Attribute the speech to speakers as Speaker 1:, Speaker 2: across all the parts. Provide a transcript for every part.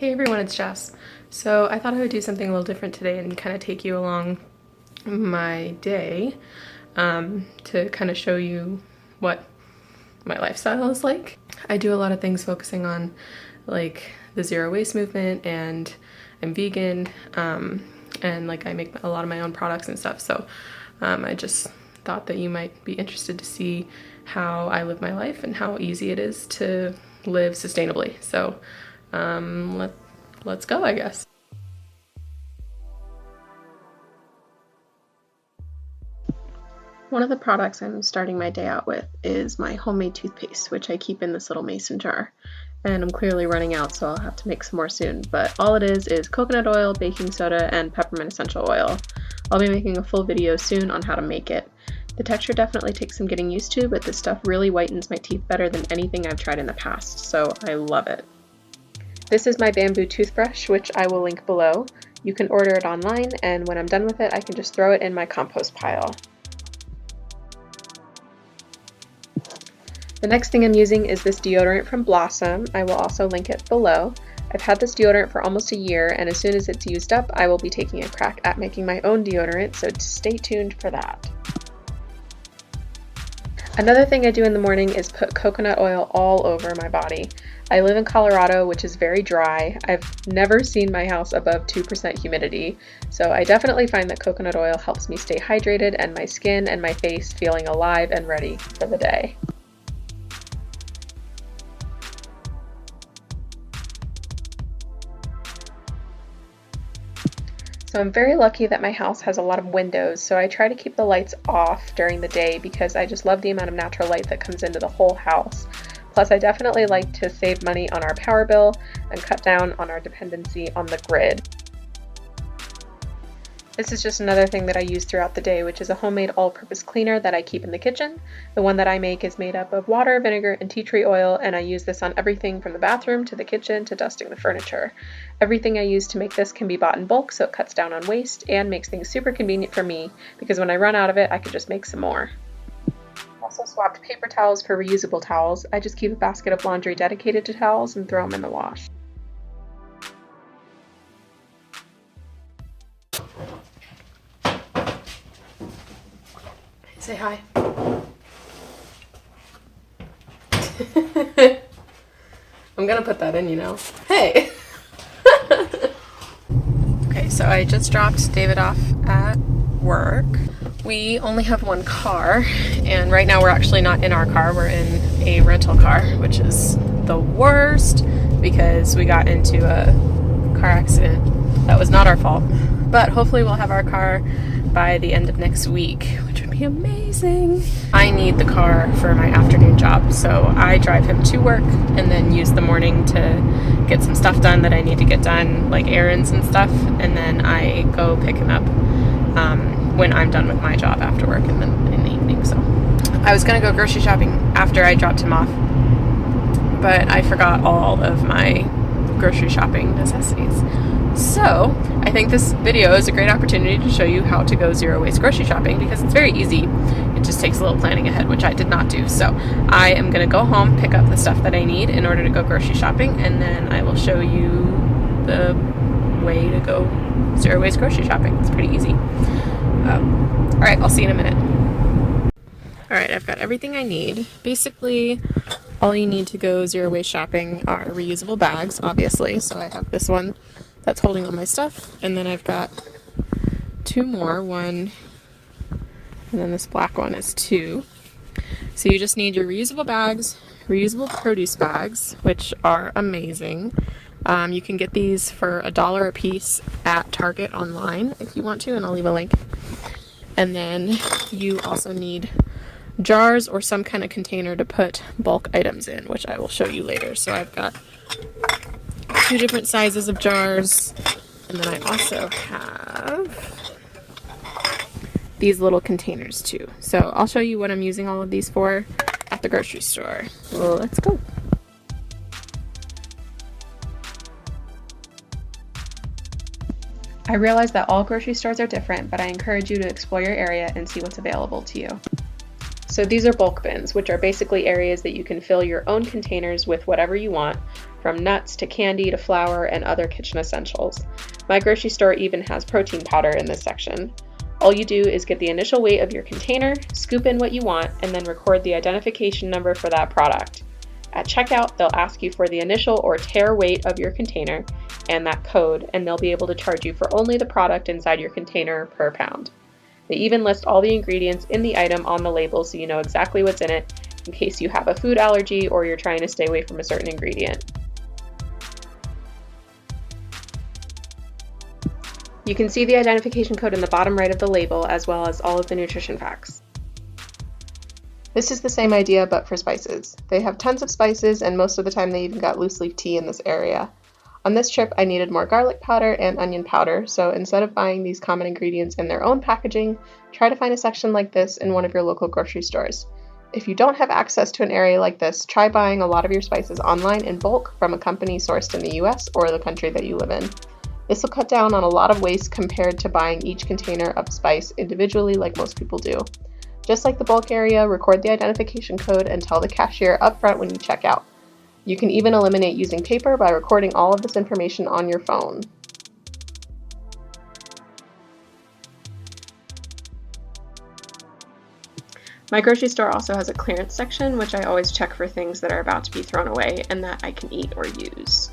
Speaker 1: Hey everyone, it's Jess. So I thought I would do something a little different today and kind of take you along my day to kind of show you what my lifestyle is like. I do a lot of things focusing on like the zero waste movement, and I'm vegan, and like I make a lot of my own products and stuff. So I just thought that you might be interested to see how I live my life and how easy it is to live sustainably. So let's go, I guess. One of the products I'm starting my day out with is my homemade toothpaste, which I keep in this little mason jar. And I'm clearly running out, so I'll have to make some more soon. But all it is coconut oil, baking soda, and peppermint essential oil. I'll be making a full video soon on how to make it. The texture definitely takes some getting used to, but this stuff really whitens my teeth better than anything I've tried in the past, so I love it. This is my bamboo toothbrush, which I will link below. You can order it online, and when I'm done with it, I can just throw it in my compost pile. The next thing I'm using is this deodorant from Blossom. I will also link it below. I've had this deodorant for almost a year, and as soon as it's used up, I will be taking a crack at making my own deodorant, so stay tuned for that. Another thing I do in the morning is put coconut oil all over my body. I live in Colorado, which is very dry. I've never seen my house above 2% humidity, so I definitely find that coconut oil helps me stay hydrated and my skin and my face feeling alive and ready for the day. So I'm very lucky that my house has a lot of windows, so I try to keep the lights off during the day because I just love the amount of natural light that comes into the whole house. Plus, I definitely like to save money on our power bill and cut down on our dependency on the grid. This is just another thing that I use throughout the day, which is a homemade all-purpose cleaner that I keep in the kitchen. The one that I make is made up of water, vinegar, and tea tree oil, and I use this on everything from the bathroom to the kitchen to dusting the furniture. Everything I use to make this can be bought in bulk, so it cuts down on waste and makes things super convenient for me, because when I run out of it, I can just make some more. Also swapped paper towels for reusable towels. I just keep a basket of laundry dedicated to towels and throw them in the wash. Say hi. I'm gonna put that in, you know. Hey! Okay, so I just dropped David off at work. We only have one car, and right now we're actually not in our car, we're in a rental car, which is the worst because we got into a car accident that was not our fault. But hopefully we'll have our car by the end of next week, which would be amazing. I need the car for my afternoon job, so I drive him to work and then use the morning to get some stuff done that I need to get done, like errands and stuff, and then I go pick him up when I'm done with my job after work and then in the evening. So I was gonna go grocery shopping after I dropped him off, but I forgot all of my grocery shopping necessities. So I think this video is a great opportunity to show you how to go zero waste grocery shopping because it's very easy. It just takes a little planning ahead, which I did not do. So I am going to go home, pick up the stuff that I need in order to go grocery shopping, and then I will show you the way to go zero waste grocery shopping. It's pretty easy. All right, I'll see you in a minute. All right, I've got everything I need. Basically, all you need to go zero waste shopping are reusable bags, obviously. So I have this one that's holding all my stuff, and then I've got two more, one, and then this black one is two. So you just need your reusable bags, reusable produce bags, which are amazing. You can get these for $1 a piece at Target online if you want to, and I'll leave a link. And then you also need jars or some kind of container to put bulk items in, which I will show you later. So I've got two different sizes of jars, and then I also have these little containers too. So I'll show you what I'm using all of these for at the grocery store. Well, let's go. I realize that all grocery stores are different, but I encourage you to explore your area and see what's available to you. So these are bulk bins, which are basically areas that you can fill your own containers with whatever you want. from nuts to candy to flour and other kitchen essentials. My grocery store even has protein powder in this section. All you do is get the initial weight of your container, scoop in what you want, and then record the identification number for that product. At checkout, they'll ask you for the initial or tare weight of your container and that code, and they'll be able to charge you for only the product inside your container per pound. They even list all the ingredients in the item on the label so you know exactly what's in it in case you have a food allergy or you're trying to stay away from a certain ingredient. You can see the identification code in the bottom right of the label as well as all of the nutrition facts. This is the same idea but for spices. They have tons of spices and most of the time they even got loose leaf tea in this area. On this trip I needed more garlic powder and onion powder, so instead of buying these common ingredients in their own packaging, try to find a section like this in one of your local grocery stores. If you don't have access to an area like this, try buying a lot of your spices online in bulk from a company sourced in the US or the country that you live in. This will cut down on a lot of waste compared to buying each container of spice individually like most people do. Just like the bulk area, record the identification code and tell the cashier up front when you check out. You can even eliminate using paper by recording all of this information on your phone. My grocery store also has a clearance section, which I always check for things that are about to be thrown away and that I can eat or use.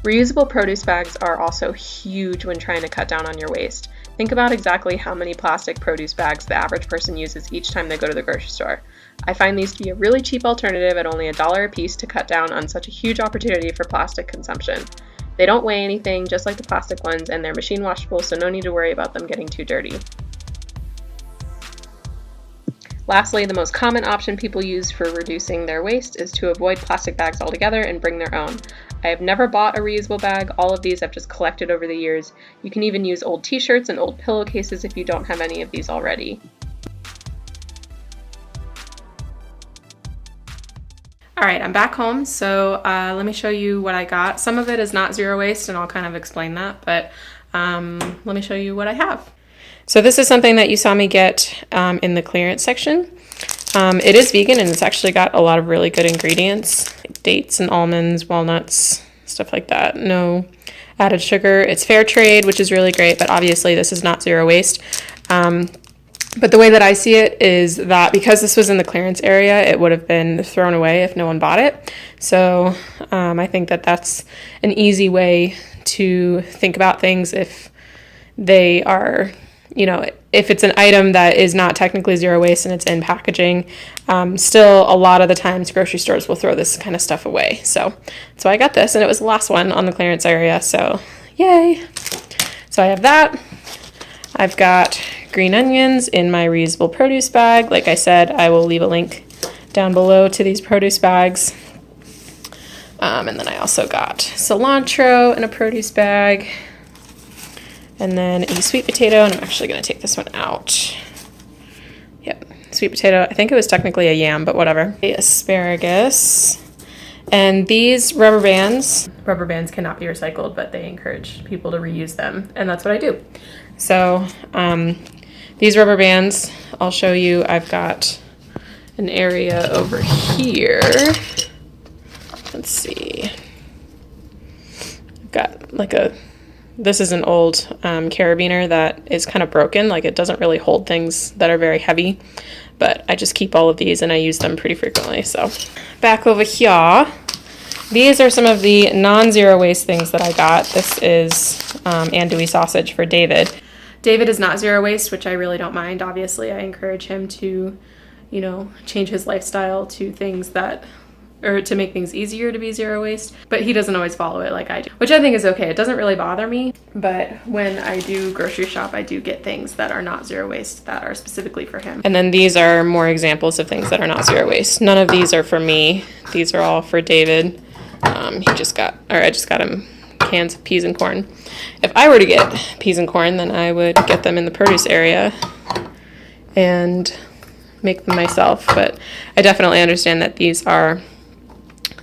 Speaker 1: Reusable produce bags are also huge when trying to cut down on your waste. Think about exactly how many plastic produce bags the average person uses each time they go to the grocery store. I find these to be a really cheap alternative at only $1 a piece to cut down on such a huge opportunity for plastic consumption. They don't weigh anything, just like the plastic ones, and they're machine washable, so no need to worry about them getting too dirty. Lastly, the most common option people use for reducing their waste is to avoid plastic bags altogether and bring their own. I have never bought a reusable bag. All of these I've just collected over the years. You can even use old t-shirts and old pillowcases if you don't have any of these already. Alright, I'm back home, so let me show you what I got. Some of it is not zero waste, and I'll kind of explain that, but let me show you what I have. So this is something that you saw me get in the clearance section. It is vegan and it's actually got a lot of really good ingredients, like dates and almonds, walnuts, stuff like that. No added sugar. It's fair trade, which is really great, but obviously this is not zero waste. But the way that I see it is that because this was in the clearance area, it would have been thrown away if no one bought it. So I think that that's an easy way to think about things if they are, you know, if it's an item that is not technically zero waste and it's in packaging, still a lot of the times grocery stores will throw this kind of stuff away. So I got this and it was the last one on the clearance area, so yay. So I have that. I've got green onions in my reusable produce bag. Like I said, I will leave a link down below to these produce bags. And then I also got cilantro in a produce bag. And then a sweet potato, and I'm actually going to take this one out. Yep, sweet potato. I think it was technically a yam, but whatever. Asparagus. And these rubber bands cannot be recycled, but they encourage people to reuse them, and that's what I do. So these rubber bands, I'll show you. I've got an area over here. Let's see. I've got like this is an old carabiner that is kind of broken. Like it doesn't really hold things that are very heavy, but I just keep all of these and I use them pretty frequently. So back over here, these are some of the non-zero waste things that I got. This is andouille sausage for David. David is not zero waste, which I really don't mind. Obviously, I encourage him to, you know, change his lifestyle to things that, or to make things easier to be zero waste, but he doesn't always follow it like I do, which I think is okay. It doesn't really bother me, but when I do grocery shop, I do get things that are not zero waste that are specifically for him. And then these are more examples of things that are not zero waste. None of these are for me. These are all for David. I just got him cans of peas and corn. If I were to get peas and corn, then I would get them in the produce area and make them myself, but I definitely understand that these are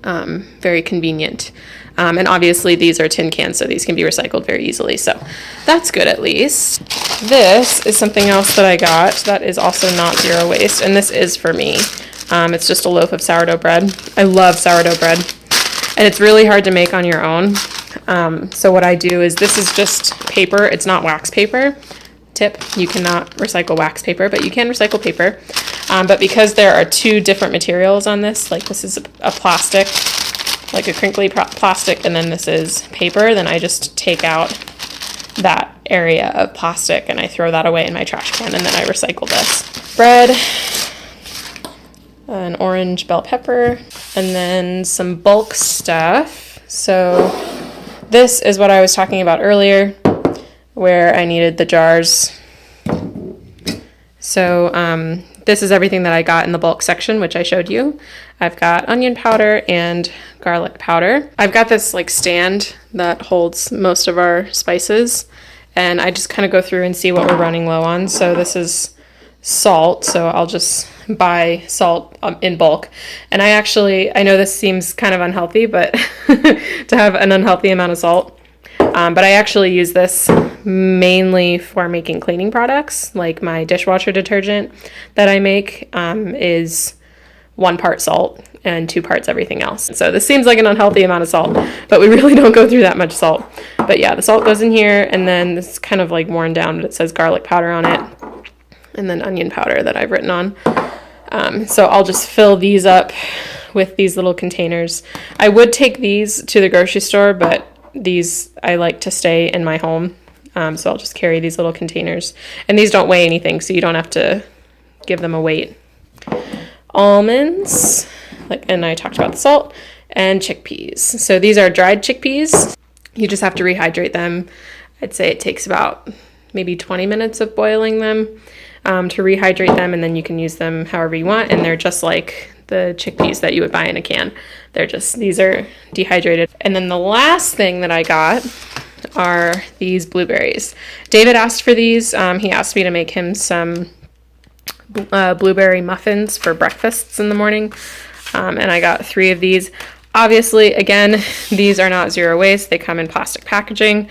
Speaker 1: very convenient. And obviously these are tin cans, so these can be recycled very easily. So that's good at least. This is something else that I got that is also not zero waste, and this is for me. It's just a loaf of sourdough bread. I love sourdough bread. and it's really hard to make on your own. So what I do is, this is just paper. It's not wax paper. Tip, you cannot recycle wax paper, but you can recycle paper. But because there are two different materials on this, like this is a plastic, like a crinkly plastic, and then this is paper, then I just take out that area of plastic and I throw that away in my trash can, and then I recycle this. Bread, an orange bell pepper, and then some bulk stuff. So this is what I was talking about earlier, where I needed the jars. So this is everything that I got in the bulk section, which I showed you. I've got onion powder and garlic powder. I've got this like stand that holds most of our spices, and I just kind of go through and see what we're running low on. So this is salt, so I'll just buy salt in bulk. And I know this seems kind of unhealthy, but to have an unhealthy amount of salt. But I actually use this mainly for making cleaning products. Like my dishwasher detergent that I make is 1 part salt and 2 parts everything else. So this seems like an unhealthy amount of salt, but we really don't go through that much salt. But yeah, the salt goes in here, and then this is kind of like worn down, but it says garlic powder on it, and then onion powder that I've written on. So I'll just fill these up with these little containers. I would take these to the grocery store, but these I like to stay in my home. So I'll just carry these little containers, and these don't weigh anything, so you don't have to give them a weight. Almonds, and I talked about the salt, and chickpeas. So these are dried chickpeas. You just have to rehydrate them. I'd say it takes about maybe 20 minutes of boiling them to rehydrate them, and then you can use them however you want, and they're just like the chickpeas that you would buy in a can. These are dehydrated. And then the last thing that I got are these blueberries. David asked for these. He asked me to make him some blueberry muffins for breakfasts in the morning, and I got 3 of these. Obviously, again, these are not zero waste. They come in plastic packaging,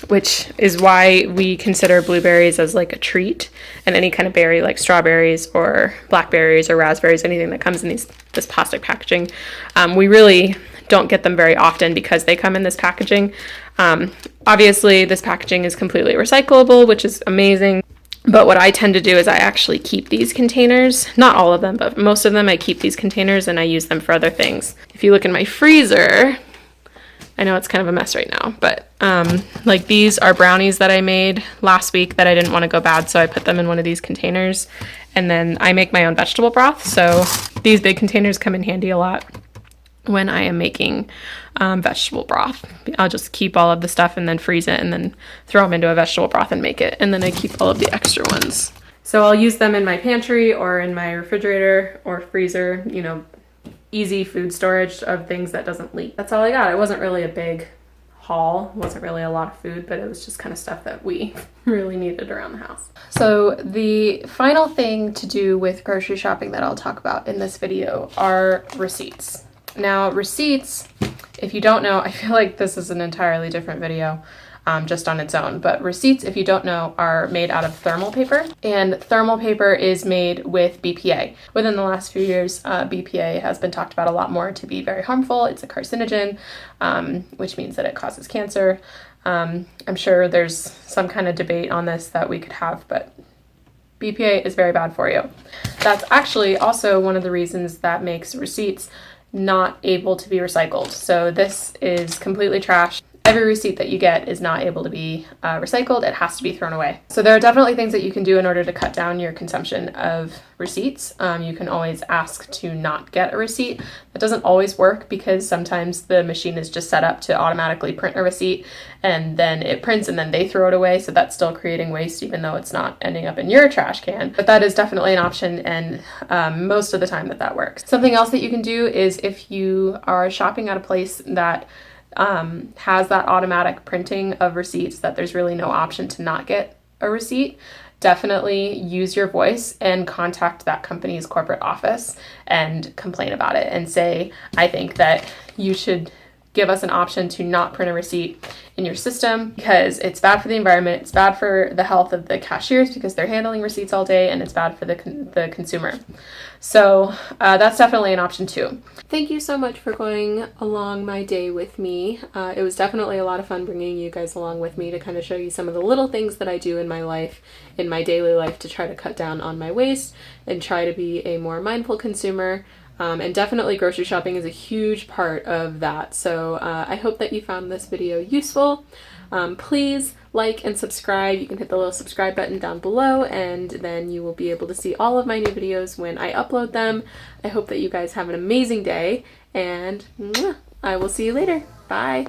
Speaker 1: which is why we consider blueberries as like a treat, and any kind of berry like strawberries or blackberries or raspberries, anything that comes in this plastic packaging. We really don't get them very often because they come in this packaging. Obviously, this packaging is completely recyclable, which is amazing. But what I tend to do is I actually keep these containers, not all of them, but most of them. I keep these containers and I use them for other things. If you look in my freezer, I know it's kind of a mess right now, but like these are brownies that I made last week that I didn't want to go bad, so I put them in one of these containers. And then I make my own vegetable broth, so these big containers come in handy a lot when I am making vegetable broth. I'll just keep all of the stuff and then freeze it and then throw them into a vegetable broth and make it. And then I keep all of the extra ones. So I'll use them in my pantry or in my refrigerator or freezer, easy food storage of things that doesn't leak. That's all I got. It wasn't really a big haul. It wasn't really a lot of food, but it was just kind of stuff that we really needed around the house. So the final thing to do with grocery shopping that I'll talk about in this video are receipts. Now, receipts, if you don't know, I feel like this is an entirely different video just on its own, but receipts, if you don't know, are made out of thermal paper, and thermal paper is made with BPA. Within the last few years, BPA has been talked about a lot more to be very harmful. It's a carcinogen, which means that it causes cancer. I'm sure there's some kind of debate on this that we could have, but BPA is very bad for you. That's actually also one of the reasons that makes receipts not able to be recycled. So this is completely trash. Every receipt that you get is not able to be recycled. It has to be thrown away. So there are definitely things that you can do in order to cut down your consumption of receipts. You can always ask to not get a receipt. That doesn't always work because sometimes the machine is just set up to automatically print a receipt, and then it prints and then they throw it away. So that's still creating waste even though it's not ending up in your trash can. But that is definitely an option, and most of the time that works. Something else that you can do is if you are shopping at a place that has that automatic printing of receipts, that there's really no option to not get a receipt, definitely use your voice and contact that company's corporate office and complain about it and say, I think that you should give us an option to not print a receipt in your system, because it's bad for the environment, it's bad for the health of the cashiers because they're handling receipts all day, and it's bad for the consumer. So that's definitely an option too. Thank you so much for going along my day with me. It was definitely a lot of fun bringing you guys along with me to kind of show you some of the little things that I do in my life, in my daily life, to try to cut down on my waste and try to be a more mindful consumer. And definitely grocery shopping is a huge part of that. So I hope that you found this video useful. Please like and subscribe. You can hit the little subscribe button down below, and then you will be able to see all of my new videos when I upload them. I hope that you guys have an amazing day, and I will see you later. Bye.